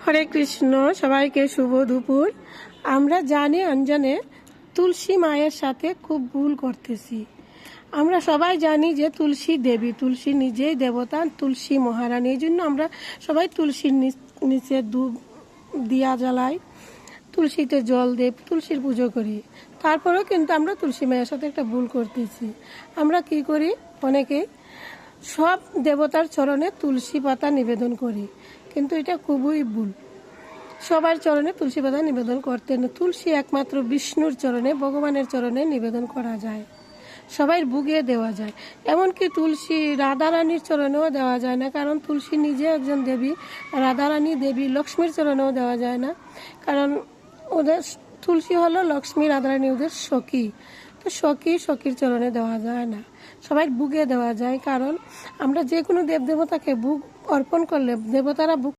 হরে কৃষ্ণ। সবাইকে শুভ দুপুর। আমরা জানি অঞ্জনে তুলসী মায়ের সাথে খুব ভুল করতেছি। আমরা সবাই জানি যে তুলসী দেবী, তুলসী নিজেই দেবতা, তুলসী মহারানী। এই জন্য আমরা সবাই তুলসীর নিচে ধূপ দিয়া জ্বালাই, তুলসীতে জল দেই, তুলসীর পুজো করি। তারপরেও কিন্তু আমরা তুলসী মায়ের সাথে একটা ভুল করতেছি। আমরা কি করি, অনেকে সব দেবতার চরণে তুলসী পাতা নিবেদন করি, কিন্তু এটা খুবই ভুল। সবার চরণে তুলসী পাতা নিবেদন করতে না। তুলসী একমাত্র বিষ্ণুর চরণে, ভগবানের চরণে নিবেদন করা যায়, সবাই বুগে দেওয়া যায়। এমনকি তুলসী রাধারানীর চরণেও দেওয়া যায় না, কারণ তুলসী নিজে একজন দেবী। রাধারানী দেবী, লক্ষ্মীর চরণেও দেওয়া যায় না, কারণ ওদের তুলসী হলো লক্ষ্মী, রাধারানী ওদের সখী। তো সখীর চরণে দেওয়া যায় না, সবাই বুগে দেওয়া যায়। কারণ আমরা যে কোনো দেবদেবতাকে বুক অর্পণ করলে দেবতারা বুক